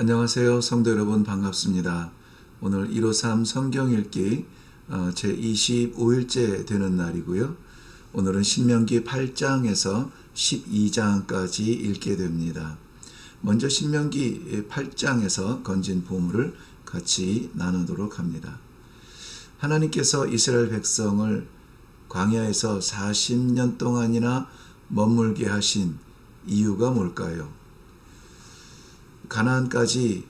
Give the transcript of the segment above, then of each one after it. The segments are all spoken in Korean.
안녕하세요. 성도 여러분 반갑습니다. 오늘 153 성경 읽기 제25일째 되는 날이고요. 오늘은 신명기 8장에서 12장까지 읽게 됩니다. 먼저 신명기 8장에서 건진 보물을 같이 나누도록 합니다. 하나님께서 이스라엘 백성을 광야에서 40년 동안이나 머물게 하신 이유가 뭘까요? 가나안까지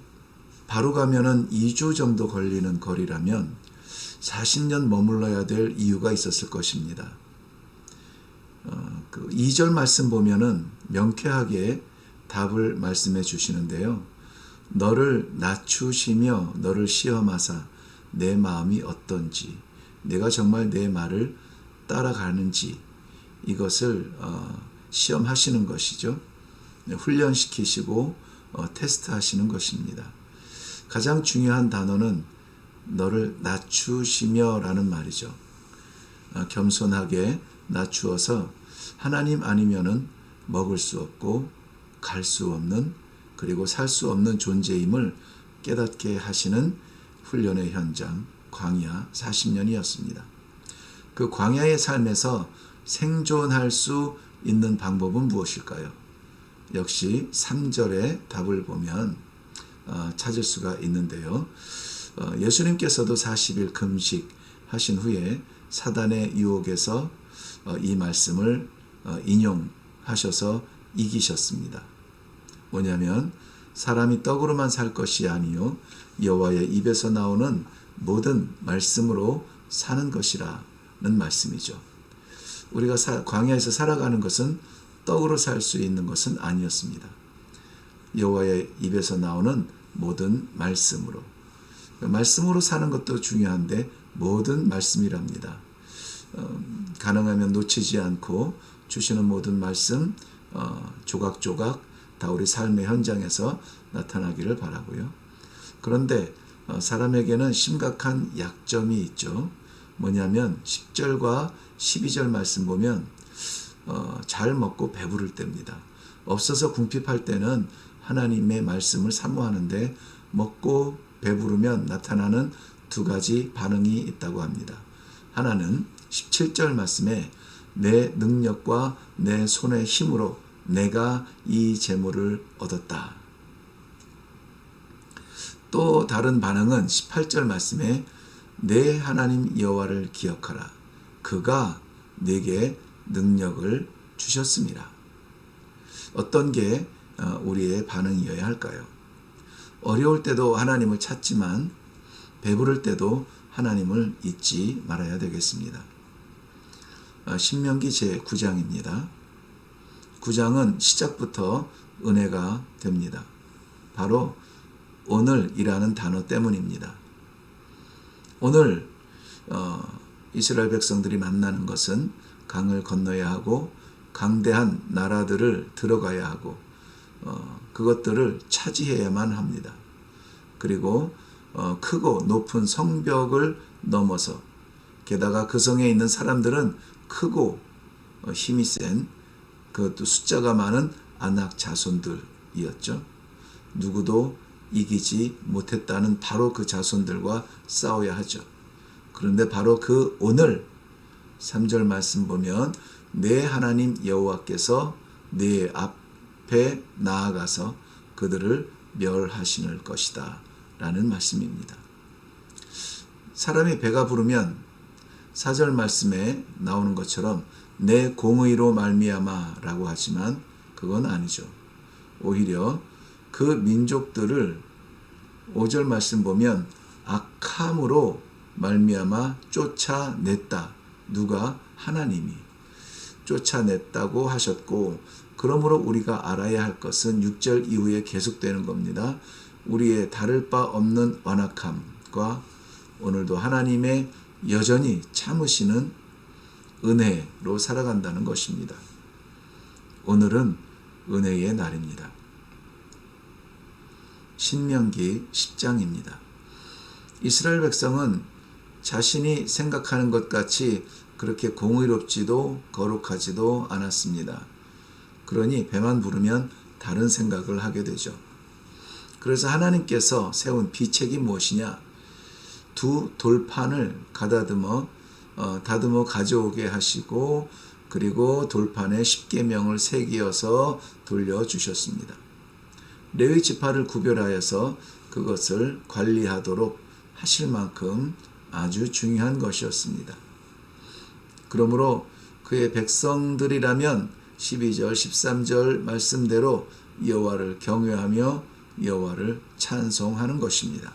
바로 가면은 2주 정도 걸리는 거리라면 40년 머물러야 될 이유가 있었을 것입니다. 2절 말씀 보면은 명쾌하게 답을 말씀해 주시는데요. 너를 낮추시며 너를 시험하사 내 마음이 어떤지, 내가 정말 내 말을 따라가는지 이것을 시험하시는 것이죠. 훈련시키시고 테스트하시는 것입니다. 가장 중요한 단어는 너를 낮추시며 라는 말이죠. 겸손하게 낮추어서 하나님 아니면은 먹을 수 없고 갈 수 없는, 그리고 살 수 없는 존재임을 깨닫게 하시는 훈련의 현장 광야 40년이었습니다. 그 광야의 삶에서 생존할 수 있는 방법은 무엇일까요? 역시 3절의 답을 보면 찾을 수가 있는데요. 예수님께서도 40일 금식하신 후에 사단의 유혹에서 이 말씀을 인용하셔서 이기셨습니다. 뭐냐면 사람이 떡으로만 살 것이 아니요 여호와의 입에서 나오는 모든 말씀으로 사는 것이라는 말씀이죠. 우리가 광야에서 살아가는 것은 떡으로 살 수 있는 것은 아니었습니다. 여호와의 입에서 나오는 모든 말씀으로. 말씀으로 사는 것도 중요한데 모든 말씀이랍니다. 가능하면 놓치지 않고 주시는 모든 말씀 조각조각 다 우리 삶의 현장에서 나타나기를 바라고요. 그런데 사람에게는 심각한 약점이 있죠. 뭐냐면 10절과 12절 말씀 보면 잘 먹고 배부를 때입니다. 없어서 궁핍할 때는 하나님의 말씀을 사모하는데 먹고 배부르면 나타나는 두 가지 반응이 있다고 합니다. 하나는 17절 말씀에 내 능력과 내 손의 힘으로 내가 이 재물을 얻었다. 또 다른 반응은 18절 말씀에 내 하나님 여호와를 기억하라. 그가 내게 능력을 주셨습니다. 어떤 게 우리의 반응이어야 할까요? 어려울 때도 하나님을 찾지만 배부를 때도 하나님을 잊지 말아야 되겠습니다. 신명기 제9장입니다. 9장은 시작부터 은혜가 됩니다. 바로 오늘이라는 단어 때문입니다. 오늘 이스라엘 백성들이 만나는 것은 강을 건너야 하고 강대한 나라들을 들어가야 하고 그것들을 차지해야만 합니다. 그리고 크고 높은 성벽을 넘어서, 게다가 그 성에 있는 사람들은 크고 힘이 센, 그것도 숫자가 많은 아낙 자손들이었죠. 누구도 이기지 못했다는 바로 그 자손들과 싸워야 하죠. 그런데 바로 그 오늘 3절 말씀 보면 내 하나님 여호와께서 네 앞에 나아가서 그들을 멸하시는 것이다 라는 말씀입니다. 사람이 배가 부르면 4절 말씀에 나오는 것처럼 내 공의로 말미암아 라고 하지만 그건 아니죠. 오히려 그 민족들을 5절 말씀 보면 악함으로 말미암아 쫓아냈다. 누가? 하나님이 쫓아냈다고 하셨고, 그러므로 우리가 알아야 할 것은 6절 이후에 계속되는 겁니다. 우리의 다를 바 없는 완악함과 오늘도 하나님의 여전히 참으시는 은혜로 살아간다는 것입니다. 오늘은 은혜의 날입니다. 신명기 10장입니다. 이스라엘 백성은 자신이 생각하는 것 같이 그렇게 공의롭지도 거룩하지도 않았습니다. 그러니 배만 부르면 다른 생각을 하게 되죠. 그래서 하나님께서 세운 비책이 무엇이냐? 두 돌판을 다듬어 가져오게 하시고 그리고 돌판에 십계명을 새기어서 돌려주셨습니다. 레위 지파를 구별하여서 그것을 관리하도록 하실 만큼 아주 중요한 것이었습니다. 그러므로 그의 백성들이라면 12절, 13절 말씀대로 여호와를 경외하며 여호와를 찬송하는 것입니다.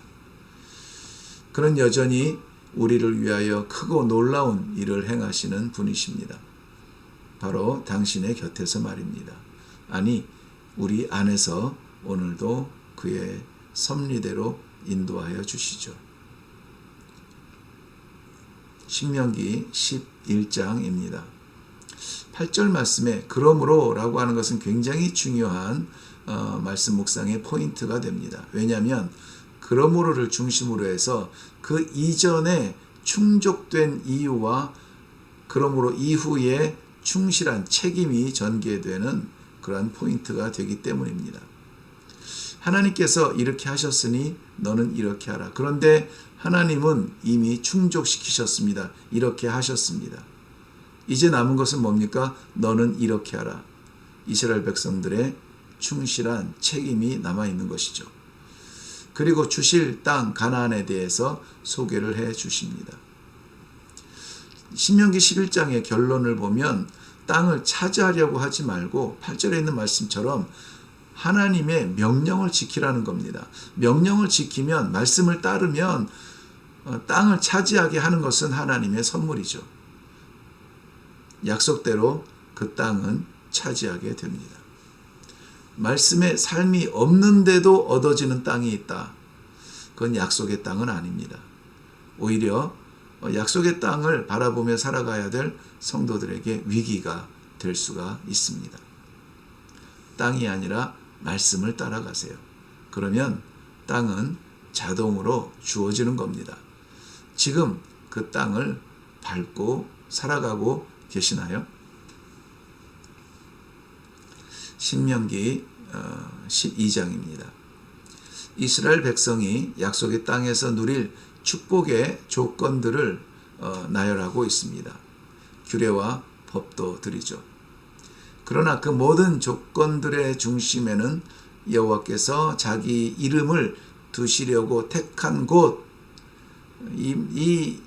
그는 여전히 우리를 위하여 크고 놀라운 일을 행하시는 분이십니다. 바로 당신의 곁에서 말입니다. 아니, 우리 안에서 오늘도 그의 섭리대로 인도하여 주시죠. 신명기 11장입니다. 8절 말씀에 그러므로 라고 하는 것은 굉장히 중요한 말씀 묵상의 포인트가 됩니다. 왜냐하면 그러므로를 중심으로 해서 그 이전에 충족된 이유와 그러므로 이후에 충실한 책임이 전개되는 그러한 포인트가 되기 때문입니다. 하나님께서 이렇게 하셨으니 너는 이렇게 하라. 그런데 하나님은 이미 충족시키셨습니다. 이렇게 하셨습니다. 이제 남은 것은 뭡니까? 너는 이렇게 하라. 이스라엘 백성들의 충실한 책임이 남아있는 것이죠. 그리고 주실 땅 가나안에 대해서 소개를 해 주십니다. 신명기 11장의 결론을 보면 땅을 차지하려고 하지 말고 8절에 있는 말씀처럼 하나님의 명령을 지키라는 겁니다. 명령을 지키면, 말씀을 따르면 땅을 차지하게 하는 것은 하나님의 선물이죠. 약속대로 그 땅은 차지하게 됩니다. 말씀의 삶이 없는데도 얻어지는 땅이 있다. 그건 약속의 땅은 아닙니다. 오히려 약속의 땅을 바라보며 살아가야 될 성도들에게 위기가 될 수가 있습니다. 땅이 아니라 말씀을 따라가세요. 그러면 땅은 자동으로 주어지는 겁니다. 지금 그 땅을 밟고 살아가고 계시나요? 신명기 12장입니다. 이스라엘 백성이 약속의 땅에서 누릴 축복의 조건들을 나열하고 있습니다. 규례와 법도들이죠. 그러나 그 모든 조건들의 중심에는 여호와께서 자기 이름을 두시려고 택한 곳, 이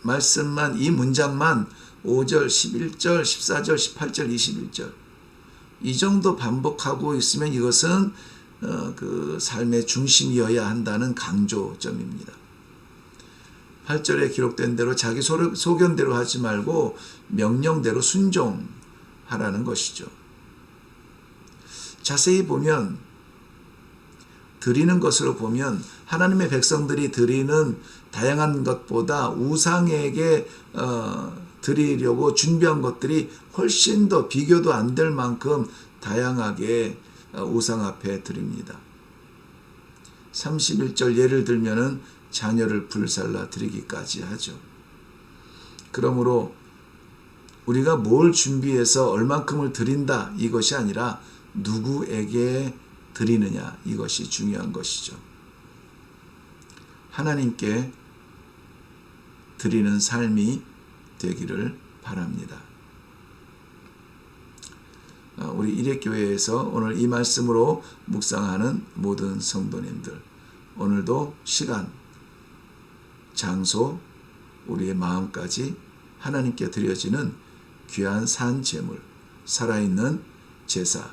말씀만, 이 문장만 5절, 11절, 14절, 18절, 21절 이 정도 반복하고 있으면 이것은 그 삶의 중심이어야 한다는 강조점입니다. 8절에 기록된 대로 자기 소견대로 하지 말고 명령대로 순종하라는 것이죠. 자세히 보면, 드리는 것으로 보면 하나님의 백성들이 드리는 다양한 것보다 우상에게 드리려고 준비한 것들이 훨씬 더 비교도 안 될 만큼 다양하게 우상 앞에 드립니다. 31절 예를 들면은 자녀를 불살라 드리기까지 하죠. 그러므로 우리가 뭘 준비해서 얼만큼을 드린다 이것이 아니라 누구에게 드리느냐 이것이 중요한 것이죠. 하나님께 드리는 삶이 되기를 바랍니다. 우리 일회교회에서 오늘 이 말씀으로 묵상하는 모든 성도님들, 오늘도 시간, 장소, 우리의 마음까지 하나님께 드려지는 귀한 산 제물, 살아있는 제사,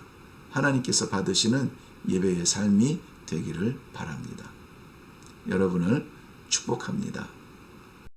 하나님께서 받으시는 예배의 삶이 되기를 바랍니다. 여러분을 축복합니다.